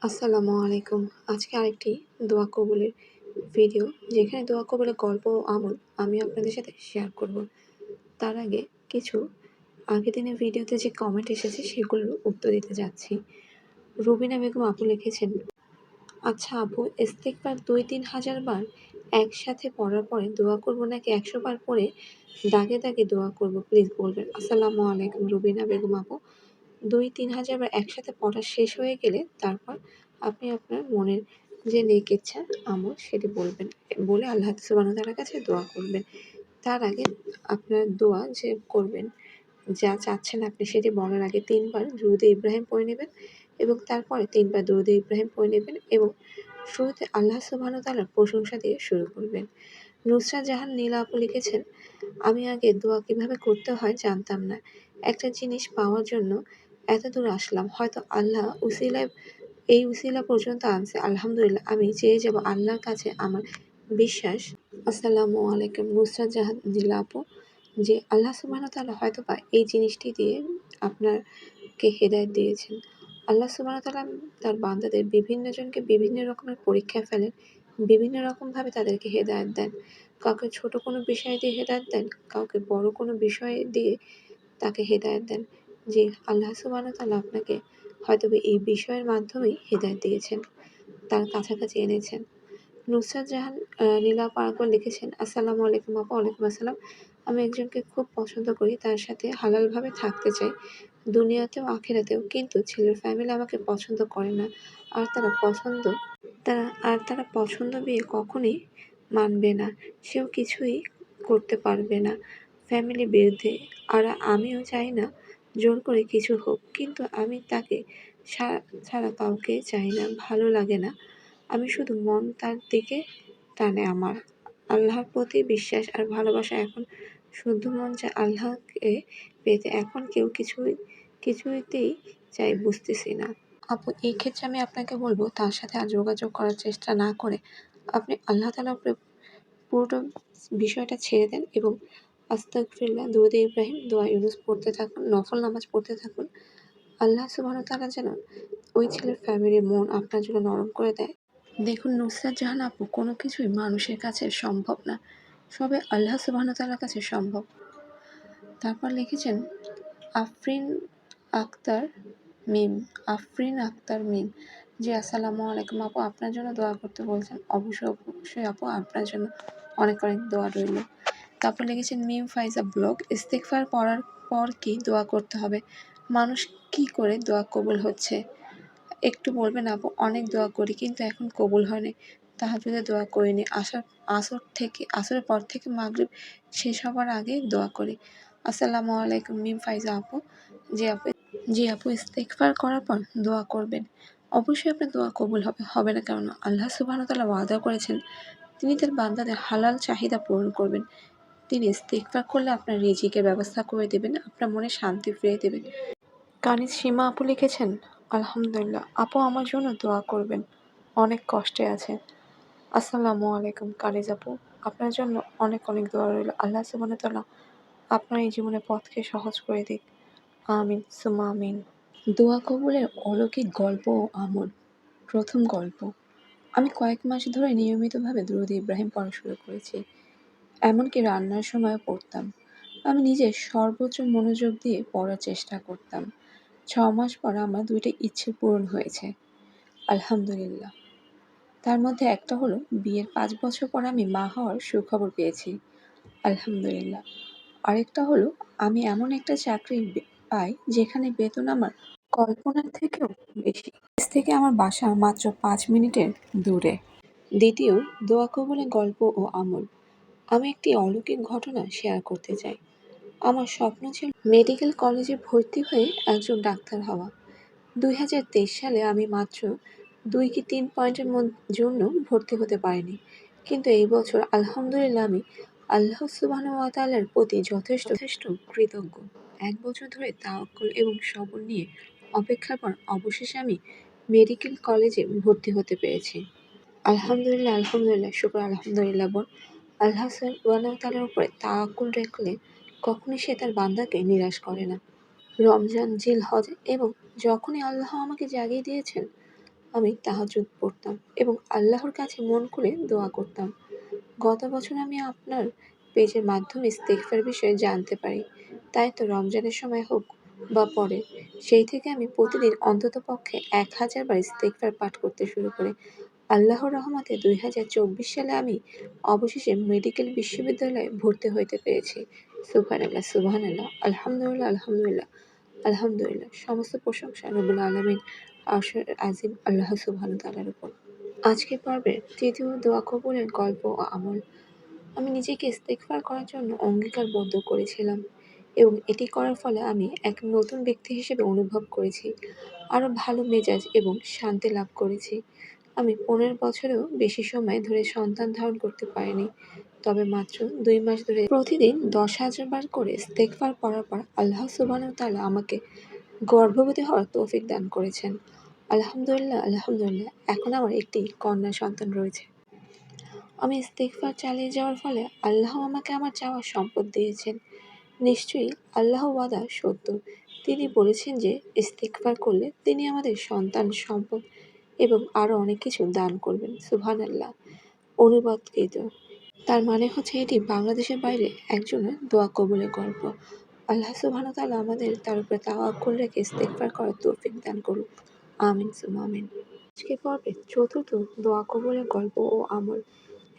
আসসালামু আলাইকুম। আজকে আরেকটি দোয়া কবুলের ভিডিও, যেখানে দোয়া কবুলের গল্প ও আমল আমি আপনাদের সাথে শেয়ার করব। তার আগে কিছু আগের দিনের ভিডিওতে যে কমেন্ট এসেছে সেগুলোর উত্তর দিতে যাচ্ছি। রুবিনা বেগম আপু লিখেছেন, আচ্ছা আপু, ইস্তেগফার ২-৩ হাজার বার একসাথে পড়ার পরে দোয়া করব নাকি ১০০ বার পড়ে দাগে দাগে দোয়া করব, প্লিজ বলবেন। আসসালামু আলাইকুম রুবিনা বেগম আপু। ২-৩ হাজার বার একসাথে পড়া শেষ হয়ে গেলে তারপর আপনি আপনার মনের যে নেক ইচ্ছা আমল সেটি বলবেন। বলে আল্লাহ সুবহানাহু ওয়া তাআলার কাছে দোয়া করবেন। তার আগে আপনার দোয়া যে করবেন, যা চাচ্ছেন আপনি সেটি বলার আগে ৩ বার দুরূদে ইব্রাহিম পড়ে নেবেন এবং তারপরে ৩ বার দুরূদে ইব্রাহিম পড়ে নেবেন এবং শুরুতে আল্লাহ সুবহানাহু ওয়া তাআলার প্রশংসা দিয়ে শুরু করবেন। নুসরাত জাহান নীলা আপু লিখেছেন, আমি আগে দোয়া কিভাবে করতে হয় জানতাম না। একটা জিনিস পাওয়ার জন্য এতদূর আসলাম। হয়তো আল্লাহ এই উসিলা পর্যন্ত আনছে। আলহামদুলিল্লাহ, আমি চেয়ে যাব আল্লাহর কাছে আমার বিশ্বাস। আসসালামু আলাইকুম নুসরাত জাহান নীলা আপু। যে আল্লাহ সুবহানাহু ওয়া তাআলা হয়তোবা এই জিনিসটি দিয়ে আপনাকে হেদায়েত দিয়েছেন। আল্লাহ সুবহানাহু ওয়া তাআলা তার বান্দাদের বিভিন্ন জনকে বিভিন্ন রকমের পরীক্ষায় ফেলেন। বিভিন্ন রকমভাবে তাদেরকে হেদায়েত দেন। কাউকে ছোট কোনো বিষয় দিয়ে হেদায়েত দেন, কাউকে বড় কোনো বিষয় দিয়ে তাকে হেদায়েত দেন। যে আল্লাহ সুবহানাহু ওয়া তাআলা আপনাকে হয়তোবা এই বিষয়ের মাধ্যমেই হেদায়েত দিয়েছেন, তার কাছাকাছি এনেছেন। নুসরাত জাহান নীলা পারাকর লিখেছেন, আসসালামু আলাইকুম আপু। ওয়ালাইকুম আসসালাম। আমি একজনকে খুব পছন্দ করি, তার সাথে হালালভাবে থাকতে চাই, দুনিয়াতেও আখিরাতেও। কিন্তু ছেলের ফ্যামিলি আমাকে পছন্দ করে না। আর তারা পছন্দ বিয়ে কখনোই মানবে না। সেও কিছুই করতে পারবে না, ফ্যামিলির বিরুদ্ধে। আর আমিও চাই না জোর করে কিছু হোক, কিন্তু আমি তাকে ছাড়া কাউকে চাই না, ভালো লাগে না। আমি শুধু মন তার দিকে টানে আমার। আল্লাহর প্রতি বিশ্বাস আর ভালোবাসা এখন শুদ্ধ মন চায় আল্লাহকে পেতে। এখন কেউ কিছুতেই চাই বুঝতেছি না। আপু, এই ক্ষেত্রে আমি আপনাকে বলবো তার সাথে আর যোগাযোগ করার চেষ্টা না করে আপনি আল্লাহ তাআলার উপরে পুরোটা বিষয়টা ছেড়ে দেন এবং আস্তাগফিরুল্লাহ, দুরূদে ইব্রাহিম, দোয়া ইউনূস পড়তে থাকুন, নফল নামাজ পড়তে থাকুন। আল্লাহ সুবহানাহু ওয়া তাআলা যেন ওই ছেলের ফ্যামিলির মন আপনার জন্য নরম করে দেয়। দেখুন নুসরাত জাহান আপু, কোনো কিছুই মানুষের কাছে সম্ভব না, সবে আল্লাহ সুবহানাহু ওয়া তাআলার কাছে সম্ভব। তারপর লিখেছেন আফরিন আক্তার মিম। আফরিন আক্তার মিম, জি আসসালামু আলাইকুম আপু, আপনার জন্য দোয়া করতে বলছেন। অবশ্যই আপু, আপনার জন্য অনেক অনেক দোয়া রইল। তারপর লিখেছেন মিম ফাইজা ব্লগ, ইস্তেগফার পড়ার পর কি দোয়া করতে হবে? মানুষ কি করে দোয়া কবুল হচ্ছে একটু বলবেন আপু? অনেক দোয়া করি কিন্তু এখন কবুল হয়নি। তাহাজ্জুদে দোয়া করিনি। আসরের পর থেকে মাগরিব শেষ হবার আগে দোয়া করি। আসসালামু আলাইকুম মিম ফাইজা আপু। জি আপু, ইস্তেগফার করার পর দোয়া করবেন। অবশ্যই আপনার দোয়া কবুল হবে না কেন? আল্লাহ সুবহানাহু ওয়া তাআলা ওয়াদা করেছেন তিনি তার বান্দাদের হালাল চাহিদা পূরণ করবেন। তিনি ইস্তেগফার করলে আপনার রিজিকের ব্যবস্থা করে দেবেন, আপনার মনে শান্তি ফিরিয়ে দেবেন। কানিজ সীমা আপু লিখেছেন, আলহামদুলিল্লাহ আপু, আমার জন্য দোয়া করবেন, অনেক কষ্টে আছে। আসসালামু আলাইকুম কানিজ আপু, আপনার জন্য অনেক অনেক দোয়া রইল। আল্লাহ সুবহানাহু ওয়া তাআলা আপনার এই জীবনের পথকে সহজ করে দিক। আমিন সুম্মা আমিন। দোয়া কবুলের অলৌকিক গল্প ও আমল। প্রথম গল্প। আমি কয়েক মাস ধরে নিয়মিতভাবে দুরূদ ইব্রাহিম পড়া শুরু করেছি, এমনকি রান্নার সময়ও পড়তাম। আমি নিজে সর্বোচ্চ মনোযোগ দিয়ে পড়ার চেষ্টা করতাম। ৬ মাস পর আমার ২টা ইচ্ছে পূরণ হয়েছে, আলহামদুলিল্লাহ। তার মধ্যে একটা হলো বিয়ের ৫ বছর পর আমি মা হওয়ার সুখবর পেয়েছি, আলহামদুলিল্লাহ। আরেকটা হলো আমি এমন একটা চাকরি পাই যেখানে বেতন আমার কল্পনার থেকেও বেশি। অফিস থেকে আমার বাসা মাত্র ৫ মিনিটের দূরে। দ্বিতীয় দোয়া কবুলের গল্প ও আমল। আমি একটি অলৌকিক ঘটনা শেয়ার করতে চাই। আমার স্বপ্ন ছিল মেডিকেল কলেজে ভর্তি হয়ে একজন ডাক্তার হওয়া। ২০২৩ সালে আমি মাত্র ২ কি ৩ পয়েন্টের জন্য ভর্তি হতে পারিনি। কিন্তু এই বছর আলহামদুলিল্লাহ আমি আল্লাহ সুবহানাহু ওয়া তাআলার প্রতি যথেষ্ট কৃতজ্ঞ। ১ বছর ধরে তাওয়াক্কুল এবং সবর নিয়ে অপেক্ষার পর অবশেষে আমি মেডিকেল কলেজে ভর্তি হতে পেরেছি। আলহামদুলিল্লাহ, শুকর আলহামদুলিল্লাহ বোন। আল্লাহ সুবহানাহু ওয়া তাআলার উপরে তাওয়াক্কুল রাখলে কখনোই সে তার বান্দাকে নিরাশ করে না। রমজান, জিলহজ এবং যখনই আল্লাহ আমাকে জাগিয়ে দিয়েছেন, আমি তাহাজ্জুদ পড়তাম এবং আল্লাহর কাছে মন খুলে দোয়া করতাম। গত বছর আমি আপনার পেজের মাধ্যমে ইস্তেগফার বিষয়ে জানতে পারি। তাই তো রমজানের সময় হোক বা পরে, সেই থেকে আমি প্রতিদিন অন্ততপক্ষে ১,০০০ বার ইস্তেগফার পাঠ করতে শুরু করি। আল্লাহর রহমতে ২০২৪ সালে আমি অবশেষে মেডিকেল বিশ্ববিদ্যালয়ে ভর্তি হইতে পেরেছি। সুবহানাল্লাহ, সুবহানাল্লাহ, আলহামদুলিল্লাহ, আলহামদুলিল্লাহ, আলহামদুলিল্লাহ। সমস্ত প্রশংসা রব্বুল আলামিন আরশের আজিম আল্লাহ সুবহানাহু ওয়া তাআলার উপর। আজকের পর্বের তৃতীয় দোয়া কবুলের গল্প ও আমল। আমি নিজেকে ইস্তেগফার করার জন্য অঙ্গীকারবদ্ধ করেছিলাম এবং এটি করার ফলে আমি এক নতুন ব্যক্তি হিসেবে অনুভব করেছি। আরও ভালো মেজাজ এবং শান্তি লাভ করেছি। আমি ১৫ বছরেও বেশি সময় ধরে সন্তান ধারণ করতে পারিনি। তবে মাত্র ২ মাস ধরে প্রতিদিন ১০,০০০ বার করে ইস্তেগফার পড়ার পর আল্লাহ সুবহানাহু ওয়া তাআলা আমাকে গর্ভবতী হওয়ার তৌফিক দান করেছেন। আলহামদুলিল্লাহ, আলহামদুলিল্লাহ। এখন আমার একটি কন্যা সন্তান রয়েছে। আমি ইস্তেগফার চালিয়ে যাওয়ার ফলে আল্লাহ আমাকে আমার চাওয়া সম্পদ দিয়েছেন। নিশ্চয়ই আল্লাহ ওয়াদা সত্য। তিনি বলেছেন যে ইস্তেগফার করলে তিনি আমাদের সন্তান, সম্পদ এবং আরও অনেক কিছু দান করবেন। সুবহানাল্লাহ। অনুবাদকৃত। তার মানে হচ্ছে এটি বাংলাদেশের বাইরে একজনের দোয়া কবুলের গল্প। আল্লাহ সুবহানাহু ওয়া তাআলা আমাদের তার উপরে তাওয়াক্কুল রেখে ইস্তেগফার করার তৌফিক দান করুক। আমিন সুম্মা আমিন। আজকের পর্বে চতুর্থ দোয়া কবুলের গল্প ও আমল।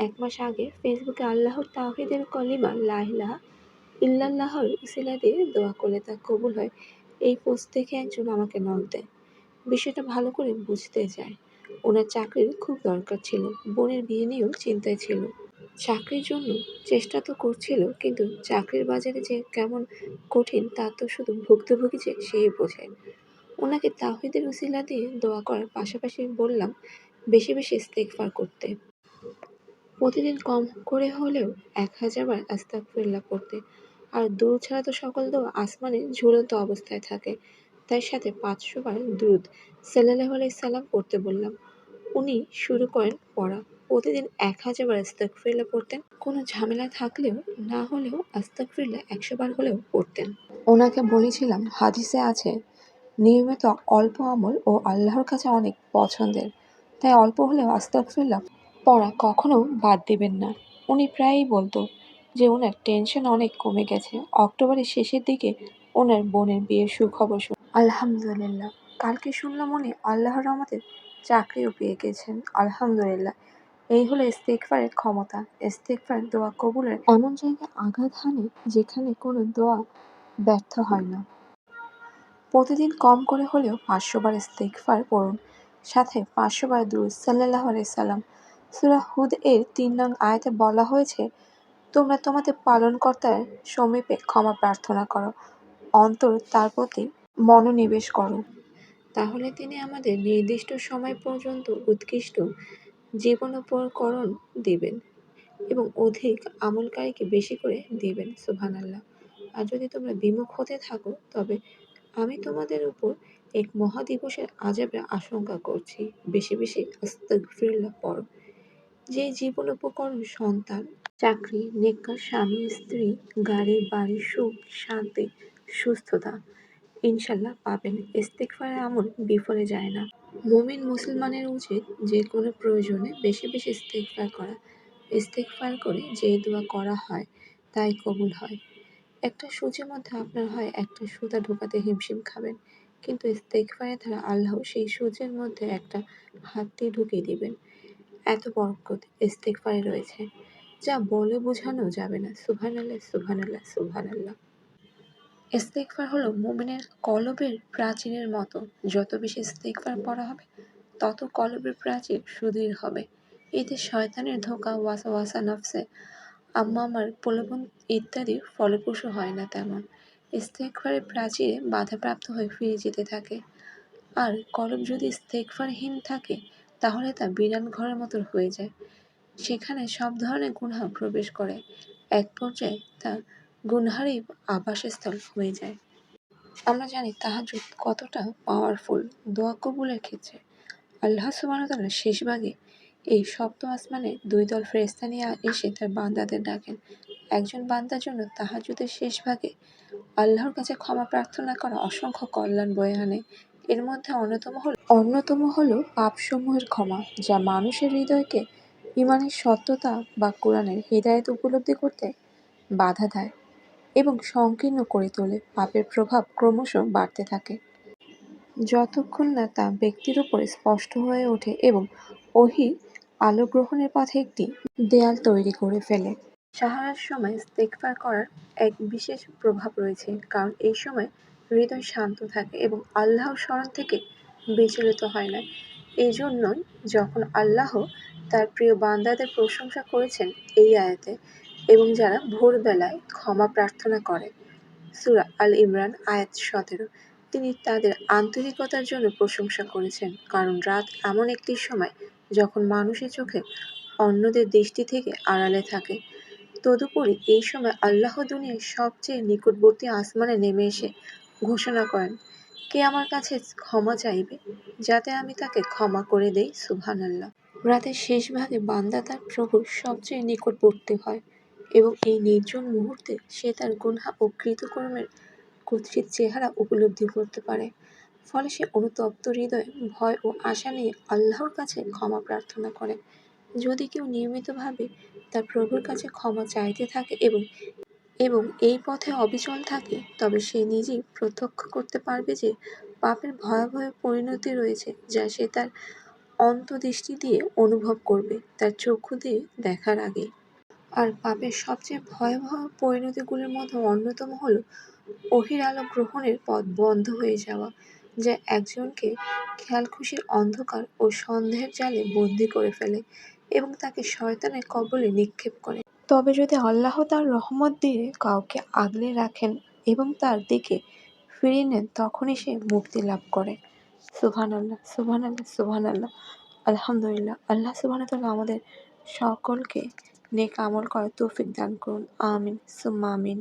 ১ মাস আগে ফেসবুকে আল্লাহর তাওহীদের কলিমা লা ইলাহা ইল্লাল্লাহর উসিলা দিয়ে দোয়া করলে তা কবুল হয়, এই পোস্ট দেখে একজন আমাকে নক দেয়। বিষয়টা ভালো করে বুঝতে চায়। ওনার চাকরির খুব দরকার ছিল। বোনের বিয়ে নিয়েও চিন্তায় ছিল। চাকরির জন্য চেষ্টা তো করছিল, কিন্তু চাকরির বাজারে যে কেমন কঠিন তা তো শুধু ভুক্তভোগী যে সেই বোঝে। ওনাকে তাওহীদের উসিলা দিয়ে দোয়া করার পাশাপাশি বললাম বেশি বেশি ইস্তেগফার করতে। প্রতিদিন কম করে হলেও ১,০০০ বার আস্তাগফিরুল্লাহ পড়তে। আর দুরূদ ছাড়া তো সকল দোয়া আসমানে ঝুলন্ত অবস্থায় থাকে। তাই সাথে ৫০০ বার দুরূদ সাল্লাল্লাহু আলাইহি সাল্লাম পড়তে বললাম। উনি শুরু করেন পড়া। প্রতিদিন ১,০০০ বার আস্তাগফিরুল্লাহ পড়তেন। কোনো ঝামেলা থাকলেও না হলেও আস্তাগফিরুল্লাহ ১০০ বার হলেও পড়তেন। ওনাকে বলেছিলাম হাদিসে আছে নিয়মিত অল্প আমল ও আল্লাহর কাছে অনেক পছন্দের। তাই অল্প হলেও আস্তাগফিরুল্লাহ পড়া কখনো বাদ দিবেন না। উনি প্রায়ই বলতো যে ওনার টেনশন অনেক কমে গেছে। অক্টোবরের শেষের দিকে ওনার বোনের বিয়ের সুখবর আলহামদুলিল্লাহ। কালকে শুনলাম উনি আল্লাহর রহমতে চাকরিও পেয়ে গেছেন। আলহামদুলিল্লাহ। এই হলো ইস্তেগফারের ক্ষমতা। ইস্তেগফার দোয়া কবুলের এমন জায়গায় আঘাত হানে যেখানে কোনো দোয়া ব্যর্থ হয় না। প্রতিদিন কম করে হলেও ৫০০ বার ইস্তেগফার পড়ুন। সাথে ৫০০ বার দুরূদ সাল্লাল্লাহু আলাইহি সাল্লাম। সূরা হুদ এর ৩ নং আয়াতে বলা হয়েছে, তোমরা তোমাদের পালনকর্তার সমীপে ক্ষমা প্রার্থনা করো, অন্তর তার প্রতি মনোনিবেশ করো। তাহলে তিনি আমাদের নির্দিষ্ট সময় পর্যন্ত উৎকৃষ্ট জীবনোপকরণ দিবেন এবং অধিক আমলকারীকে বেশি করে দিবেন। সুবহানাল্লাহ। আর যদি তোমরা বিমুখ হতে থাকো তবে আমি তোমাদের উপর এক মহাদিবসের আযাবের আশঙ্কা করছি। বেশি বেশি আস্তাগফিরুল্লাহ পড়ো। যে জীবন উপকরণ সন্তান, চাকরি, নেককার স্বামী, স্ত্রী, গাড়ি, বাড়ি, সুখ, শান্তি, সুস্থতা ইনশাল্লাহ পাবেন। ইস্তেগফারের আমল বিফলে যায় না। মুমিন মুসলমানের উচিত যে কোনো প্রয়োজনে বেশি বেশি ইস্তেগফার করা। ইস্তেগফার করে যে দোয়া করা হয় তাই কবুল হয়। একটা সূচের মধ্যে আপনার হয় একটা সুতা ঢোকাতে হিমশিম খাবেন, কিন্তু ইস্তেগফারের দ্বারা আল্লাহ সেই সূচের মধ্যে একটা হাতটি ঢুকিয়ে দিবেন। এত বরকত ইস্তেগফারে রয়েছে যা বলে বোঝানো যাবে না। সুবহানাল্লাহ, সুবহানাল্লাহ, সুবহানাল্লাহ। ইস্তেগফার হলো মুমিনের কলবের প্রাচীরের মতো। যত বেশি ইস্তেগফার পড়া হবে তত কলবের প্রাচীর সুদৃঢ় হবে। এতে শয়তানের ধোঁকা, ওয়াসওয়াসা, নফসে আম্মামার প্রলোভন ইত্যাদি ফলপ্রসূ হয় না তেমন। ইস্তেগফারের প্রাচীরে বাধাপ্রাপ্ত হয়ে ফিরে যেতে থাকে। আর কলব যদি ইস্তেগফারহীন থাকে তাহলে তা বিরান ঘরের মতো হয়ে যায়। সেখানে সব ধরনের গুনাহ প্রবেশ করে। এক পর্যায়ে তা গুনহারই আবাসস্থল হয়ে যায়। আমরা জানি তাহাজ্জুদ কতটা পাওয়ারফুল দোয়া কবুলের ক্ষেত্রে। আল্লাহ সুবহানাহু ওয়া তাআলা শেষ ভাগে এই সপ্তম আসমানে ২ দল ফেরেশতা নিয়ে এসে তার বান্দাদের ডাকেন। একজন বান্দার জন্য তাহাজ্জুদের শেষ ভাগে আল্লাহর কাছে ক্ষমা প্রার্থনা করা অসংখ্য কল্যাণ বয়ে আনে। এর মধ্যে অন্যতম হলো পাপসমূহের ক্ষমা, যা মানুষের হৃদয়কে ঈমানের সত্যতা বা কোরআনের হিদায়াত উপলব্ধি করতে বাধা দেয় এবং সংকীর্ণ করে তোলে। পাপের প্রভাব ক্রমশ বাড়তে থাকে যতক্ষণ না তা ব্যক্তির উপরে স্পষ্ট হয়ে ওঠে এবং ওহীর আলো গ্রহণের পথে একটি দেয়াল তৈরি করে ফেলে। সাহারার সময় ইস্তেগফার করার এক বিশেষ প্রভাব রয়েছে, কারণ এই সময় হৃদয় শান্ত থাকে এবং আল্লাহর স্মরণ থেকে বিচলিত হয় না। এই জন্যই যখন আল্লাহ তার প্রিয় বান্দাদের প্রশংসা করেছেন এই আয়াতে, এবং যারা ভোরবেলায় ক্ষমা প্রার্থনা করে, সূরা আল ইমরান আয়াত ১৭, তিনি তাদের আন্তরিকতার জন্য প্রশংসা করেছেন, কারণ রাত এমন একটি সময় যখন মানুষের চোখে অন্যদের দৃষ্টি থেকে আড়ালে থাকে। তদুপরি এই সময় আল্লাহ দুনিয়ার সবচেয়ে নিকটবর্তী আসমানে নেমে এসে ঘোষণা করেন, কে আমার কাছে ক্ষমা চাইবে যাতে আমি তাকে ক্ষমা করে দেই। সুবহানাল্লাহ। রাতের শেষ ভাগে বান্দা তার প্রভুর সবচেয়ে নিকটবর্তী হয় এবং এই নির্জন মুহূর্তে সে তার গুনহা ও কৃতকর্মের কুৎসিত চেহারা উপলব্ধি করতে পারে। ফলে সে অনুতপ্ত হৃদয়ে ভয় ও আশা নিয়ে আল্লাহর কাছে ক্ষমা প্রার্থনা করে। যদি কেউ নিয়মিতভাবে তার প্রভুর কাছে ক্ষমা চাইতে থাকে এবং এই পথে অবিচল থাকে, তবে সে নিজেই প্রত্যক্ষ করতে পারবে যে পাপের ভয়াবহ পরিণতি রয়েছে, যা সে তার অন্তর্দৃষ্টি দিয়ে অনুভব করবে, তার চক্ষু দিয়ে দেখার আগে। আর পাপের সবচেয়ে ভয়াবহ পরিণতিগুলির মধ্যে অন্যতম হলো ওহীর আলো গ্রহণের পথ বন্ধ হয়ে যাওয়া, যা একজনকে খেয়ালখুশির অন্ধকার ও সন্দেহের জালে বন্দী করে ফেলে এবং তাকে শয়তানের কবলে নিক্ষেপ করে। তবে যদি আল্লাহ তার রহমত দিয়ে কাউকে আগলে রাখেন এবং তার দিকে ফিরিয়ে নেন, তখনই সে মুক্তি লাভ করে। সুবহানাল্লাহ, সুবহানাল্লাহ, সুবহানাল্লাহ। আলহামদুলিল্লাহ। আল্লাহ সুবহানাহু ওয়া তাআলা আমাদের সকলকে নেক আমল করার তৌফিক দান করুন। আমিন সুম্মা আমিন।